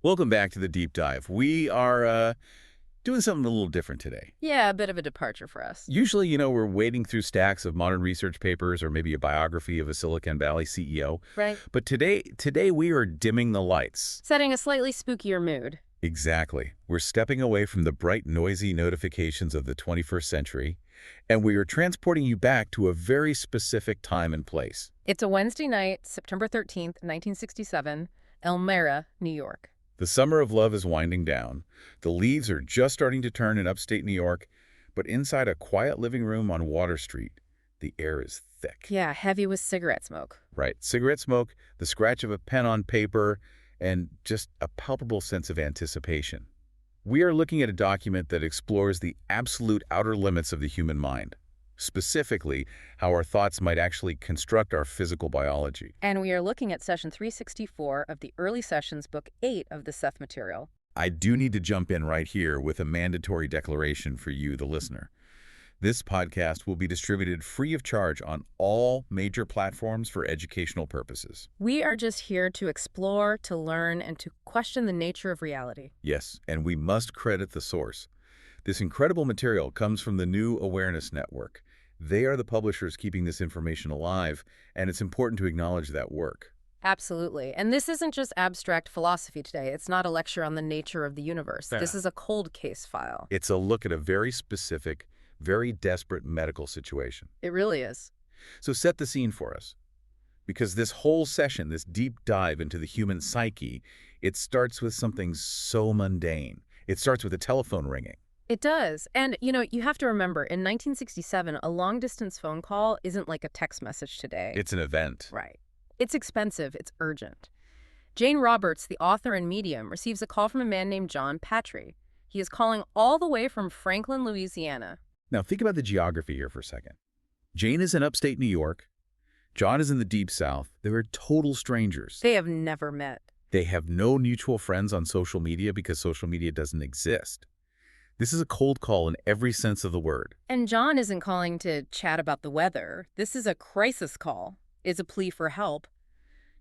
Welcome back to the deep dive. We are doing something a little different today. Yeah, a bit of a departure for us. Usually, we're wading through stacks of modern research papers or maybe a biography of a Silicon Valley CEO. Right. But today we are dimming the lights. Setting a slightly spookier mood. Exactly. We're stepping away from the bright, noisy notifications of the 21st century, and we are transporting you back to a very specific time and place. It's a Wednesday night, September 13th, 1967, Elmira, New York. The summer of love is winding down. The leaves are just starting to turn in upstate New York, but inside a quiet living room on Water Street, the air is thick. Yeah, heavy with cigarette smoke. Right. Cigarette smoke, the scratch of a pen on paper, and just a palpable sense of anticipation. We are looking at a document that explores the absolute outer limits of the human mind, specifically how our thoughts might actually construct our physical biology. And we are looking at session 364 of the early sessions, book 8 of the Seth Material. I do need to jump in right here with a mandatory declaration for you, the listener. This podcast will be distributed free of charge on all major platforms for educational purposes. We are just here to explore, to learn, and to question the nature of reality. Yes, and we must credit the source. This incredible material comes from the New Awareness Network. They are the publishers keeping this information alive, and it's important to acknowledge that work. Absolutely. And this isn't just abstract philosophy today. It's not a lecture on the nature of the universe. Fair. This is a cold case file. It's a look at a very specific, very desperate medical situation. It really is. So set the scene for us. Because this whole session, this deep dive into the human psyche, it starts with something so mundane. It starts with a telephone ringing. It does. And, you have to remember, in 1967, a long-distance phone call isn't like a text message today. It's an event. Right. It's expensive. It's urgent. Jane Roberts, the author and medium, receives a call from a man named John Patry. He is calling all the way from Franklin, Louisiana. Now think about the geography here for a second. Jane is in upstate New York. John is in the deep south. They are total strangers. They have never met. They have no mutual friends on social media because social media doesn't exist. This is a cold call in every sense of the word. And John isn't calling to chat about the weather. This is a crisis call. It's a plea for help.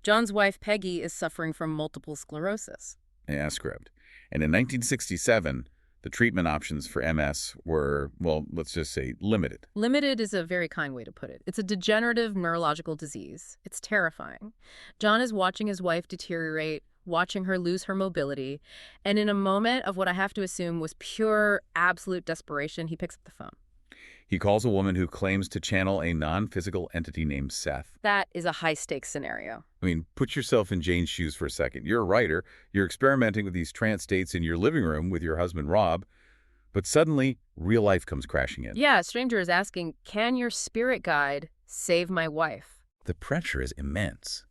John's wife, Peggy, is suffering from multiple sclerosis. Yeah, script. And in 1967, the treatment options for MS were, well, let's just say limited. Limited is a very kind way to put it. It's a degenerative neurological disease. It's terrifying. John is watching his wife deteriorate, watching her lose her mobility, and in a moment of what I have to assume was pure, absolute desperation, he picks up the phone. He calls a woman who claims to channel a non-physical entity named Seth. That is a high-stakes scenario. I mean, put yourself in Jane's shoes for a second. You're a writer. You're experimenting with these trance states in your living room with your husband, Rob. But suddenly, real life comes crashing in. Yeah, a stranger is asking, can your spirit guide save my wife? The pressure is immense.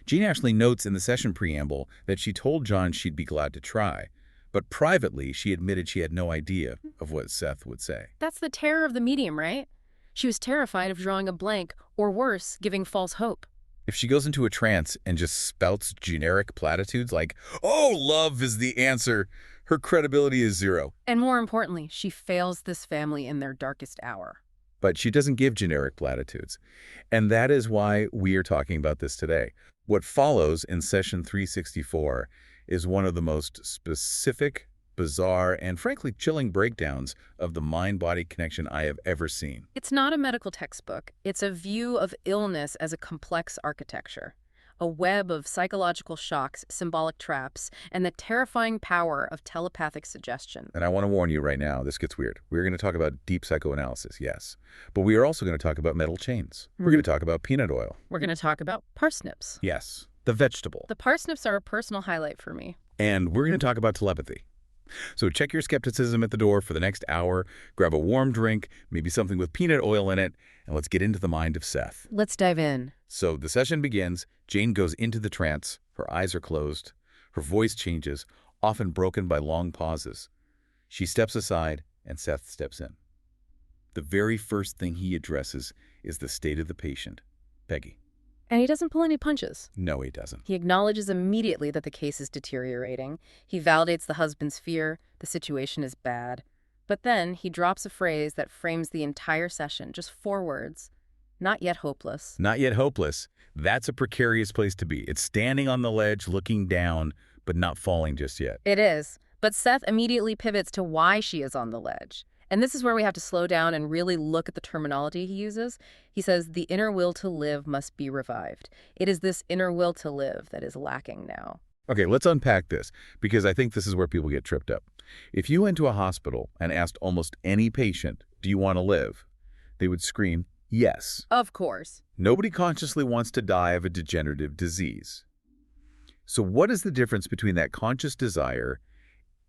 Jane actually notes in the session preamble that she told John she'd be glad to try. But privately, she admitted she had no idea of what Seth would say. That's the terror of the medium, right? She was terrified of drawing a blank, or worse, giving false hope. If she goes into a trance and just spouts generic platitudes like, "Oh, love is the answer," her credibility is zero. And more importantly, she fails this family in their darkest hour. But she doesn't give generic platitudes. And that is why we are talking about this today. What follows in session 364 is one of the most specific, bizarre, and frankly chilling breakdowns of the mind-body connection I have ever seen. It's not a medical textbook. It's a view of illness as a complex architecture, a web of psychological shocks, symbolic traps, and the terrifying power of telepathic suggestion. And I want to warn you right now, this gets weird. We're going to talk about deep psychoanalysis, yes. But we are also going to talk about metal chains. We're going to talk about peanut oil. We're going to talk about parsnips. Yes, the vegetable. The parsnips are a personal highlight for me. And we're going to talk about telepathy. So check your skepticism at the door for the next hour, grab a warm drink, maybe something with peanut oil in it, and let's get into the mind of Seth. Let's dive in. So the session begins. Jane goes into the trance. Her eyes are closed. Her voice changes, often broken by long pauses. She steps aside, and Seth steps in. The very first thing he addresses is the state of the patient, Peggy. And he doesn't pull any punches. No, he doesn't. He acknowledges immediately that the case is deteriorating. He validates the husband's fear. The situation is bad. But then he drops a phrase that frames the entire session, just 4 words. Not yet hopeless. Not yet hopeless. That's a precarious place to be. It's standing on the ledge, looking down, but not falling just yet. It is. But Seth immediately pivots to why she is on the ledge. And this is where we have to slow down and really look at the terminology he uses. He says the inner will to live must be revived. It is this inner will to live that is lacking now. Okay, let's unpack this, because I think this is where people get tripped up. If you went to a hospital and asked almost any patient, do you want to live? They would scream, yes. Of course. Nobody consciously wants to die of a degenerative disease. So what is the difference between that conscious desire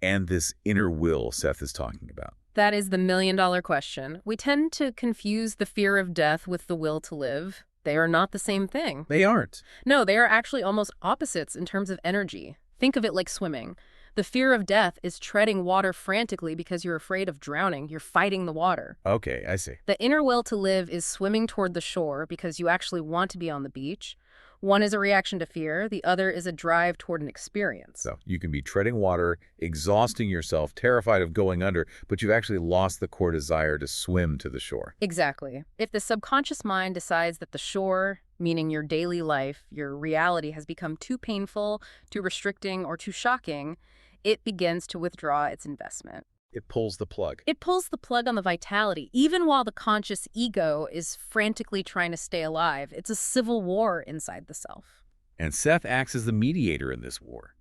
and this inner will Seth is talking about? That is the million-dollar question. We tend to confuse the fear of death with the will to live. They are not the same thing. They aren't. No, they are actually almost opposites in terms of energy. Think of it like swimming. The fear of death is treading water frantically because you're afraid of drowning. You're fighting the water. Okay, I see. The inner will to live is swimming toward the shore because you actually want to be on the beach. One is a reaction to fear. The other is a drive toward an experience. So you can be treading water, exhausting yourself, terrified of going under, but you've actually lost the core desire to swim to the shore. Exactly. If the subconscious mind decides that the shore, meaning your daily life, your reality, has become too painful, too restricting, or too shocking, it begins to withdraw its investment. It pulls the plug. It pulls the plug on the vitality, even while the conscious ego is frantically trying to stay alive. It's a civil war inside the self. And Seth acts as the mediator in this war.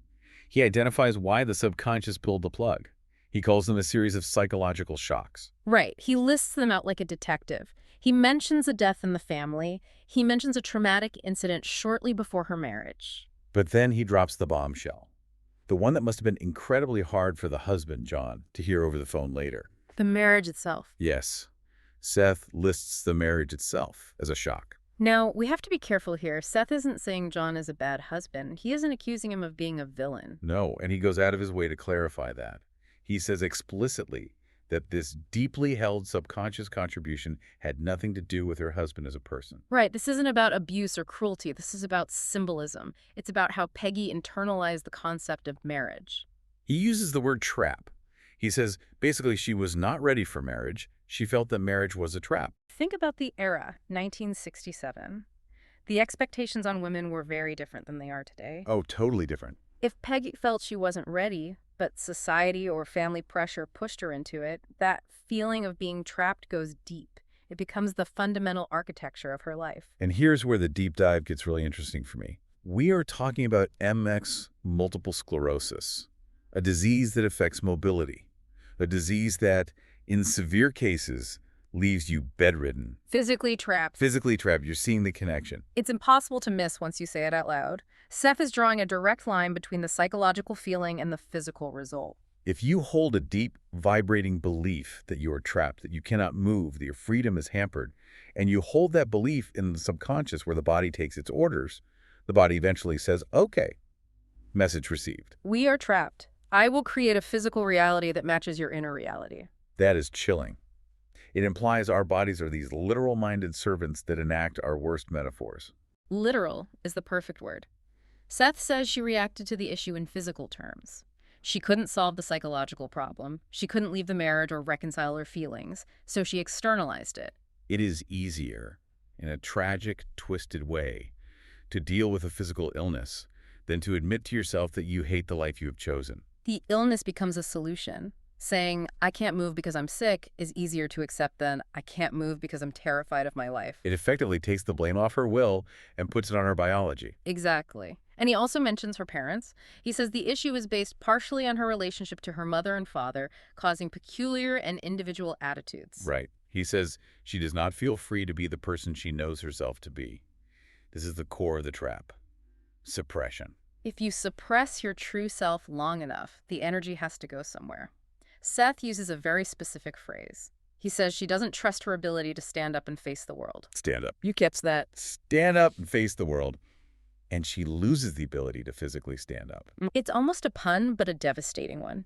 He identifies why the subconscious pulled the plug. He calls them a series of psychological shocks. Right. He lists them out like a detective. He mentions a death in the family. He mentions a traumatic incident shortly before her marriage. But then he drops the bombshell. The one that must have been incredibly hard for the husband, John, to hear over the phone later. The marriage itself. Yes. Seth lists the marriage itself as a shock. Now, we have to be careful here. Seth isn't saying John is a bad husband. He isn't accusing him of being a villain. No, and he goes out of his way to clarify that. He says explicitly that this deeply held subconscious contribution had nothing to do with her husband as a person. Right. This isn't about abuse or cruelty. This is about symbolism. It's about how Peggy internalized the concept of marriage. He uses the word trap. He says basically she was not ready for marriage. She felt that marriage was a trap. Think about the era, 1967. The expectations on women were very different than they are today. Oh, totally different. If Peggy felt she wasn't ready, but society or family pressure pushed her into it, that feeling of being trapped goes deep. It becomes the fundamental architecture of her life. And here's where the deep dive gets really interesting for me. We are talking about MX, multiple sclerosis, a disease that affects mobility, a disease that, in severe cases, leaves you bedridden. Physically trapped. Physically trapped. You're seeing the connection. It's impossible to miss once you say it out loud. Seth is drawing a direct line between the psychological feeling and the physical result. If you hold a deep, vibrating belief that you are trapped, that you cannot move, that your freedom is hampered, and you hold that belief in the subconscious where the body takes its orders, the body eventually says, okay, message received. We are trapped. I will create a physical reality that matches your inner reality. That is chilling. It implies our bodies are these literal-minded servants that enact our worst metaphors. Literal is the perfect word. Seth says she reacted to the issue in physical terms. She couldn't solve the psychological problem. She couldn't leave the marriage or reconcile her feelings, so she externalized it. It is easier, in a tragic, twisted way, to deal with a physical illness than to admit to yourself that you hate the life you have chosen. The illness becomes a solution. Saying, I can't move because I'm sick is easier to accept than I can't move because I'm terrified of my life. It effectively takes the blame off her will and puts it on her biology. Exactly. And he also mentions her parents. He says the issue is based partially on her relationship to her mother and father, causing peculiar and individual attitudes. Right. He says she does not feel free to be the person she knows herself to be. This is the core of the trap. Suppression. If you suppress your true self long enough, the energy has to go somewhere. Seth uses a very specific phrase. He says she doesn't trust her ability to stand up and face the world. Stand up. You catch that? Stand up and face the world. And she loses the ability to physically stand up. It's almost a pun, but a devastating one.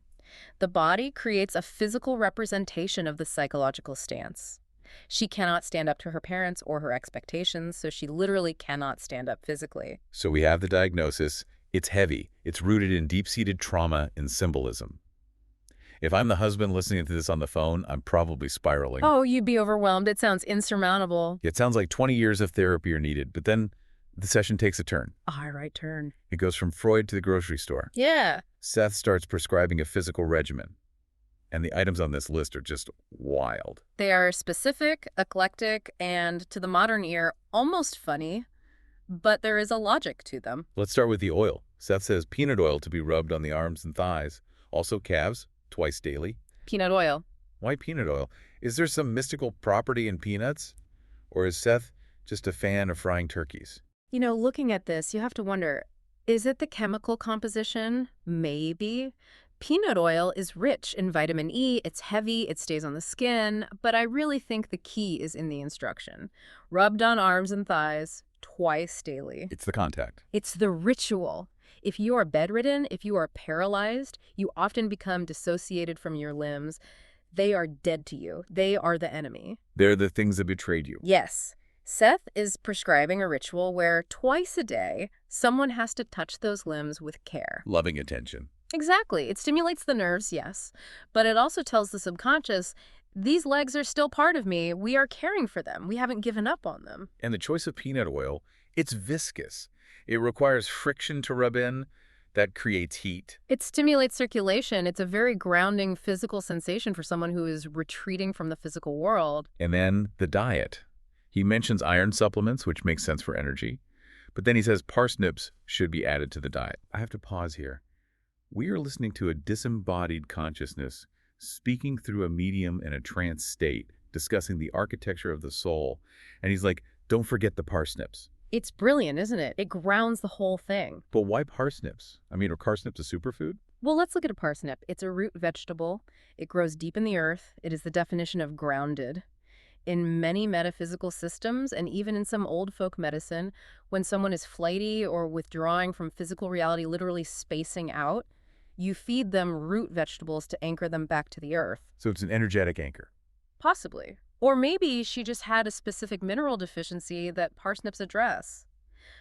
The body creates a physical representation of the psychological stance. She cannot stand up to her parents or her expectations, so she literally cannot stand up physically. So we have the diagnosis. It's heavy. It's rooted in deep-seated trauma and symbolism. If I'm the husband listening to this on the phone, I'm probably spiraling. Oh, you'd be overwhelmed. It sounds insurmountable. It sounds like 20 years of therapy are needed, but then The session takes a turn. All right, turn. It goes from Freud to the grocery store. Yeah. Seth starts prescribing a physical regimen, and the items on this list are just wild. They are specific, eclectic, and to the modern ear, almost funny, but there is a logic to them. Let's start with the oil. Seth says peanut oil to be rubbed on the arms and thighs, also calves, twice daily. Peanut oil. Why peanut oil? Is there some mystical property in peanuts? Or is Seth just a fan of frying turkeys? You know, looking at this, you have to wonder, is it the chemical composition? Maybe. Peanut oil is rich in vitamin E, it's heavy, it stays on the skin, but I really think the key is in the instruction. Rubbed on arms and thighs, twice daily. It's the contact. It's the ritual. If you are bedridden, if you are paralyzed, you often become dissociated from your limbs. They are dead to you. They are the enemy. They're the things that betrayed you. Yes. Seth is prescribing a ritual where twice a day, someone has to touch those limbs with care. Loving attention. Exactly. It stimulates the nerves, yes, but it also tells the subconscious, these legs are still part of me. We are caring for them. We haven't given up on them. And the choice of peanut oil, it's viscous. It requires friction to rub in. That creates heat. It stimulates circulation. It's a very grounding physical sensation for someone who is retreating from the physical world. And then the diet. He mentions iron supplements, which makes sense for energy. But then he says parsnips should be added to the diet. I have to pause here. We are listening to a disembodied consciousness speaking through a medium in a trance state, discussing the architecture of the soul. And he's like, don't forget the parsnips. It's brilliant, isn't it? It grounds the whole thing. But why parsnips? I mean, are parsnips a superfood? Well, let's look at a parsnip. It's a root vegetable. It grows deep in the earth. It is the definition of grounded. In many metaphysical systems, and even in some old folk medicine, when someone is flighty or withdrawing from physical reality, literally spacing out, you feed them root vegetables to anchor them back to the earth. So it's an energetic anchor. Possibly. Or maybe she just had a specific mineral deficiency that parsnips address.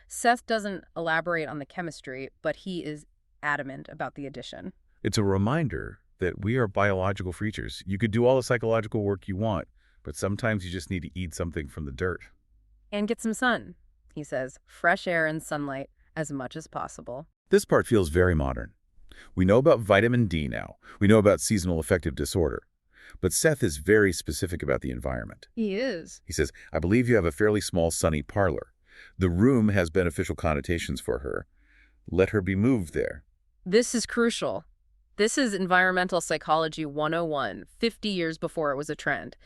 Seth doesn't elaborate on the chemistry, but he is adamant about the addition. It's a reminder that we are biological creatures. You could do all the psychological work you want, but sometimes you just need to eat something from the dirt. And get some sun, he says. Fresh air and sunlight as much as possible. This part feels very modern. We know about vitamin D now. We know about seasonal affective disorder. But Seth is very specific about the environment. He is. He says, I believe you have a fairly small sunny parlor. The room has beneficial connotations for her. Let her be moved there. This is crucial. This is environmental psychology 101, 50 years before it was a trend.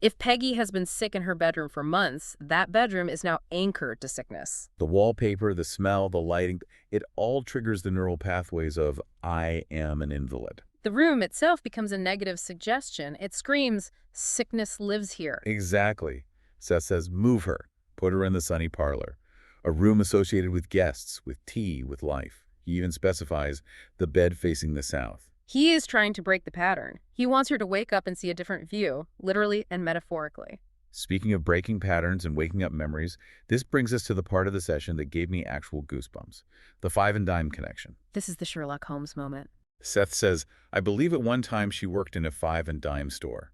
If Peggy has been sick in her bedroom for months, that bedroom is now anchored to sickness. The wallpaper, the smell, the lighting, it all triggers the neural pathways of I am an invalid. The room itself becomes a negative suggestion. It screams, sickness lives here. Exactly. Seth says, move her. Put her in the sunny parlor. A room associated with guests, with tea, with life. He even specifies the bed facing the south. He is trying to break the pattern. He wants her to wake up and see a different view, literally and metaphorically. Speaking of breaking patterns and waking up memories, this brings us to the part of the session that gave me actual goosebumps. The five and dime connection. This is the Sherlock Holmes moment. Seth says, I believe at one time she worked in a five and dime store.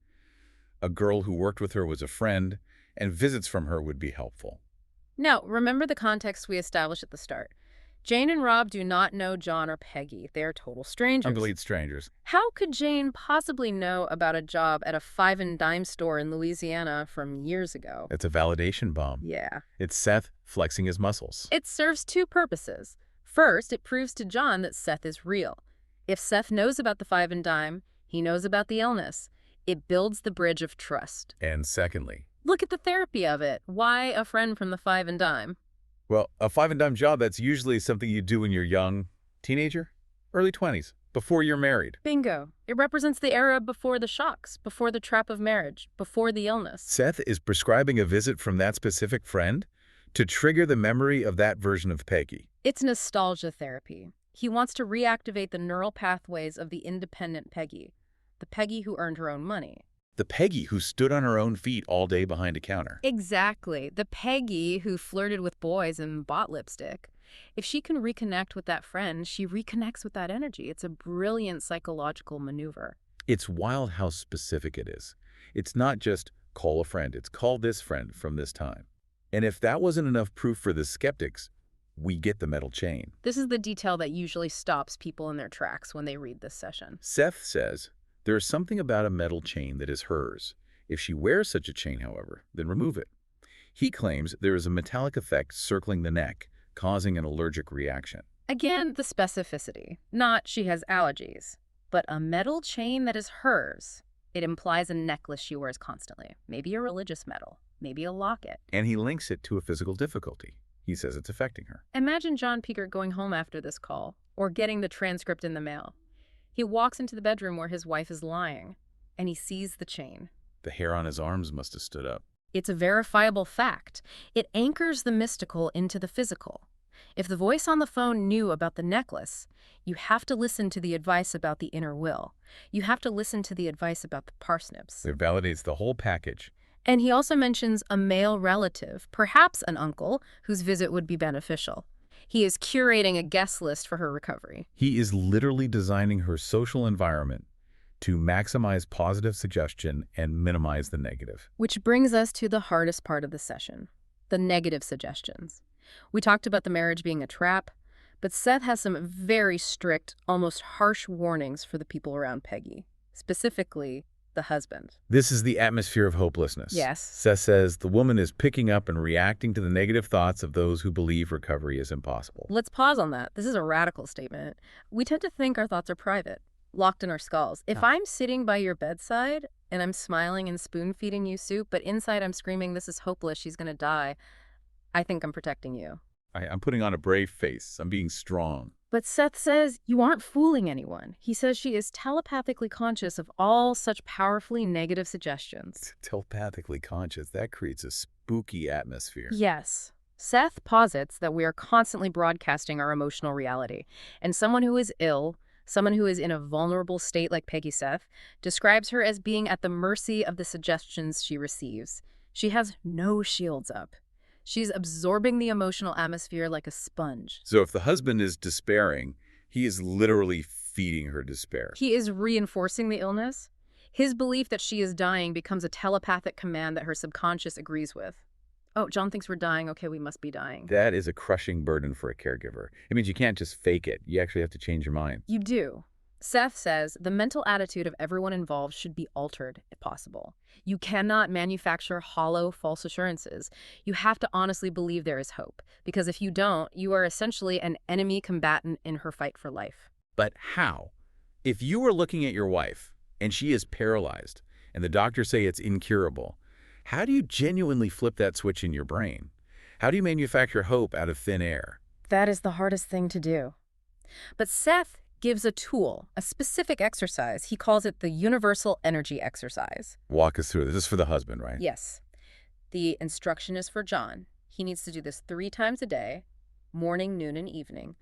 A girl who worked with her was a friend, and visits from her would be helpful. Now, remember the context we established at the start. Jane and Rob do not know John or Peggy. They are total strangers. Complete strangers. How could Jane possibly know about a job at a five and dime store in Louisiana from years ago? It's a validation bomb. Yeah. It's Seth flexing his muscles. It serves two purposes. First, it proves to John that Seth is real. If Seth knows about the five and dime, he knows about the illness. It builds the bridge of trust. And secondly, look at the therapy of it. Why a friend from the five and dime? Well, a five and dime job, that's usually something you do when you're young, teenager, early 20s, before you're married. Bingo. It represents the era before the shocks, before the trap of marriage, before the illness. Seth is prescribing a visit from that specific friend to trigger the memory of that version of Peggy. It's nostalgia therapy. He wants to reactivate the neural pathways of the independent Peggy, the Peggy who earned her own money. The Peggy who stood on her own feet all day behind a counter. Exactly. The Peggy who flirted with boys and bought lipstick. If she can reconnect with that friend, she reconnects with that energy. It's a brilliant psychological maneuver. It's wild how specific it is. It's not just call a friend. It's call this friend from this time. And if that wasn't enough proof for the skeptics, we get the metal chain. This is the detail that usually stops people in their tracks when they read this session. Seth says, there is something about a metal chain that is hers. If she wears such a chain, however, then remove it. He claims there is a metallic effect circling the neck, causing an allergic reaction. Again, the specificity. Not she has allergies, but a metal chain that is hers. It implies a necklace she wears constantly. Maybe a religious medal, maybe a locket. And he links it to a physical difficulty. He says it's affecting her. Imagine John Peter going home after this call, or getting the transcript in the mail. He walks into the bedroom where his wife is lying, and he sees the chain. The hair on his arms must have stood up. It's a verifiable fact. It anchors the mystical into the physical. If the voice on the phone knew about the necklace, you have to listen to the advice about the inner will. You have to listen to the advice about the parsnips. It validates the whole package. And he also mentions a male relative, perhaps an uncle, whose visit would be beneficial. He is curating a guest list for her recovery. He is literally designing her social environment to maximize positive suggestion and minimize the negative. Which brings us to the hardest part of the session, the negative suggestions. We talked about the marriage being a trap, but Seth has some very strict, almost harsh warnings for the people around Peggy, specifically the husband. This is the atmosphere of hopelessness. Yes. Seth says the woman is picking up and reacting to the negative thoughts of those who believe recovery is impossible. Let's pause on that. This is a radical statement. We tend to think our thoughts are private, locked in our skulls. If I'm sitting by your bedside and I'm smiling and spoon-feeding you soup, but inside I'm screaming, this is hopeless, she's going to die, I think I'm protecting you. I'm putting on a brave face. I'm being strong. But Seth says you aren't fooling anyone. He says she is telepathically conscious of all such powerfully negative suggestions. Telepathically conscious, that creates a spooky atmosphere. Yes. Seth posits that we are constantly broadcasting our emotional reality, and someone who is ill, someone who is in a vulnerable state like Peggy Seth, describes her as being at the mercy of the suggestions she receives. She has no shields up. She's absorbing the emotional atmosphere like a sponge. So if the husband is despairing, he is literally feeding her despair. He is reinforcing the illness. His belief that she is dying becomes a telepathic command that her subconscious agrees with. Oh, John thinks we're dying. Okay, we must be dying. That is a crushing burden for a caregiver. It means you can't just fake it. You actually have to change your mind. You do. Seth says the mental attitude of everyone involved should be altered, if possible. You cannot manufacture hollow, false assurances. You have to honestly believe there is hope, because if you don't, you are essentially an enemy combatant in her fight for life. But how? If you were looking at your wife, and she is paralyzed, and the doctors say it's incurable, how do you genuinely flip that switch in your brain? How do you manufacture hope out of thin air? That is the hardest thing to do. But Seth gives a tool, a specific exercise. He calls it the universal energy exercise. Walk us through this. This is for the husband, right? Yes. The instruction is for John. He needs to do this 3 times a day, morning, noon, and evening.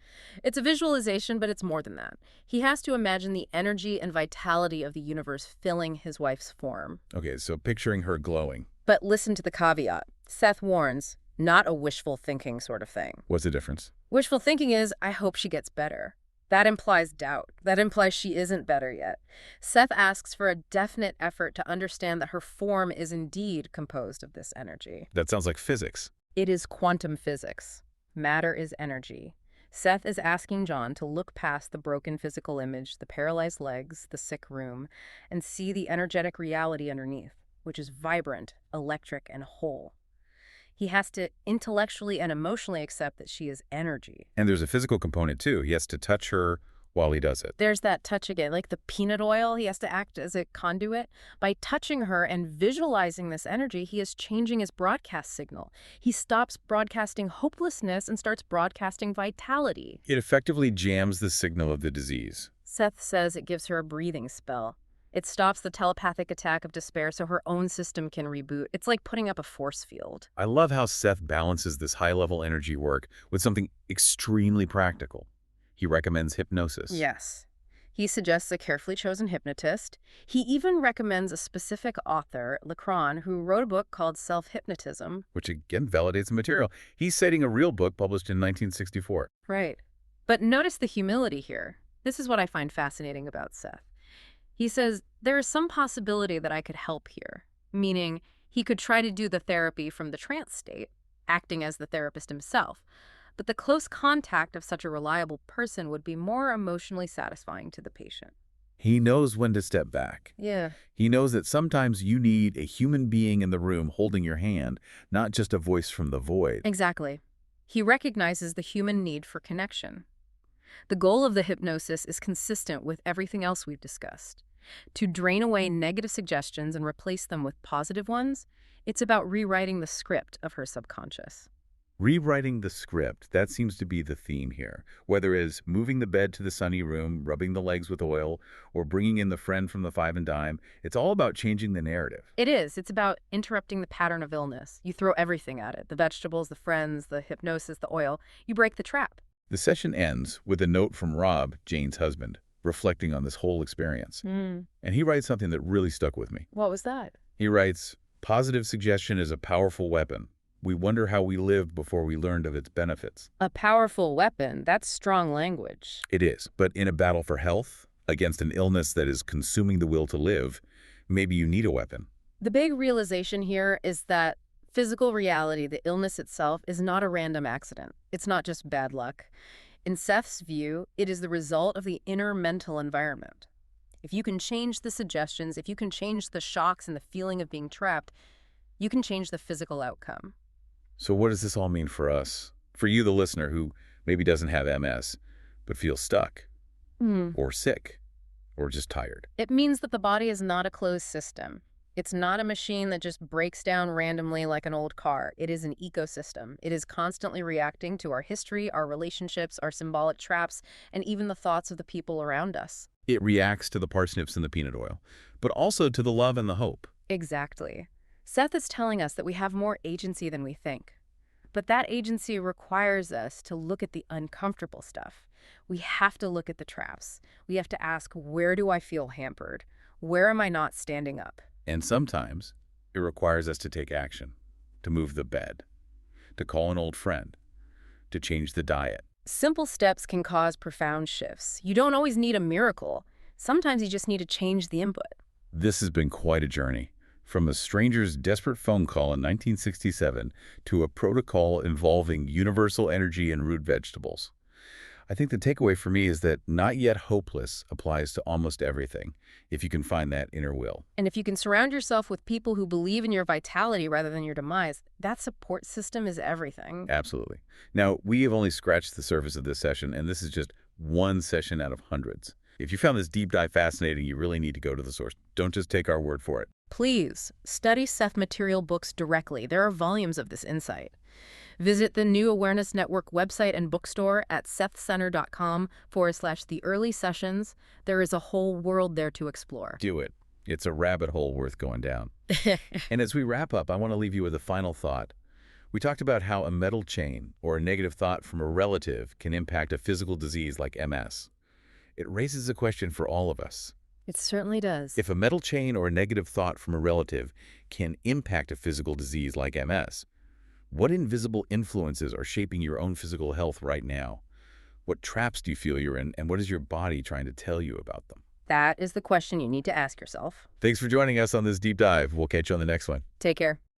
It's a visualization, but it's more than that. He has to imagine the energy and vitality of the universe filling his wife's form. Okay, so picturing her glowing. But listen to the caveat. Seth warns, not a wishful thinking sort of thing. What's the difference? Wishful thinking is, I hope she gets better. That implies doubt. That implies she isn't better yet. Seth asks for a definite effort to understand that her form is indeed composed of this energy. That sounds like physics. It is quantum physics. Matter is energy. Seth is asking John to look past the broken physical image, the paralyzed legs, the sick room, and see the energetic reality underneath, which is vibrant, electric, and whole. He has to intellectually and emotionally accept that she is energy. And there's a physical component, too. He has to touch her while he does it. There's that touch again, like the peanut oil. He has to act as a conduit. By touching her and visualizing this energy, he is changing his broadcast signal. He stops broadcasting hopelessness and starts broadcasting vitality. It effectively jams the signal of the disease. Seth says it gives her a breathing spell. It stops the telepathic attack of despair so her own system can reboot. It's like putting up a force field. I love how Seth balances this high-level energy work with something extremely practical. He recommends hypnosis. Yes. He suggests a carefully chosen hypnotist. He even recommends a specific author, Lacron, who wrote a book called Self-Hypnotism. Which again validates the material. He's citing a real book published in 1964. Right. But notice the humility here. This is what I find fascinating about Seth. He says, there is some possibility that I could help here, meaning he could try to do the therapy from the trance state, acting as the therapist himself. But the close contact of such a reliable person would be more emotionally satisfying to the patient. He knows when to step back. Yeah. He knows that sometimes you need a human being in the room holding your hand, not just a voice from the void. Exactly. He recognizes the human need for connection. The goal of the hypnosis is consistent with everything else we've discussed. To drain away negative suggestions and replace them with positive ones, it's about rewriting the script of her subconscious. Rewriting the script, that seems to be the theme here. Whether it's moving the bed to the sunny room, rubbing the legs with oil, or bringing in the friend from the five and dime, it's all about changing the narrative. It is. It's about interrupting the pattern of illness. You throw everything at it, the vegetables, the friends, the hypnosis, the oil. You break the trap. The session ends with a note from Rob, Jane's husband, reflecting on this whole experience. And he writes something that really stuck with me. What was that? He writes, "Positive suggestion is a powerful weapon. We wonder how we lived before we learned of its benefits." A powerful weapon. That's strong language. It is, but in a battle for health, against an illness that is consuming the will to live, maybe you need a weapon. The big realization here is that physical reality, the illness itself, is not a random accident. It's not just bad luck. In Seth's view, it is the result of the inner mental environment. If you can change the suggestions, if you can change the shocks and the feeling of being trapped, you can change the physical outcome. So what does this all mean for us? For you, the listener, who maybe doesn't have MS, but feels stuck, or sick, or just tired. It means that the body is not a closed system. It's not a machine that just breaks down randomly like an old car. It is an ecosystem. It is constantly reacting to our history, our relationships, our symbolic traps, and even the thoughts of the people around us. It reacts to the parsnips and the peanut oil, but also to the love and the hope. Exactly. Seth is telling us that we have more agency than we think. But that agency requires us to look at the uncomfortable stuff. We have to look at the traps. We have to ask, where do I feel hampered? Where am I not standing up? And sometimes it requires us to take action, to move the bed, to call an old friend, to change the diet. Simple steps can cause profound shifts. You don't always need a miracle. Sometimes you just need to change the input. This has been quite a journey. From a stranger's desperate phone call in 1967 to a protocol involving universal energy and root vegetables. I think the takeaway for me is that not yet hopeless applies to almost everything, if you can find that inner will. And if you can surround yourself with people who believe in your vitality rather than your demise, that support system is everything. Absolutely. Now, we have only scratched the surface of this session, and this is just one session out of hundreds. If you found this deep dive fascinating, you really need to go to the source. Don't just take our word for it. Please study Seth Material books directly. There are volumes of this insight. Visit the New Awareness Network website and bookstore at sethcenter.com/the early sessions. There is a whole world there to explore. Do it. It's a rabbit hole worth going down. And as we wrap up, I want to leave you with a final thought. We talked about how a metal chain or a negative thought from a relative can impact a physical disease like MS. It raises a question for all of us. It certainly does. If a metal chain or a negative thought from a relative can impact a physical disease like MS, what invisible influences are shaping your own physical health right now? What traps do you feel you're in, and what is your body trying to tell you about them? That is the question you need to ask yourself. Thanks for joining us on this deep dive. We'll catch you on the next one. Take care.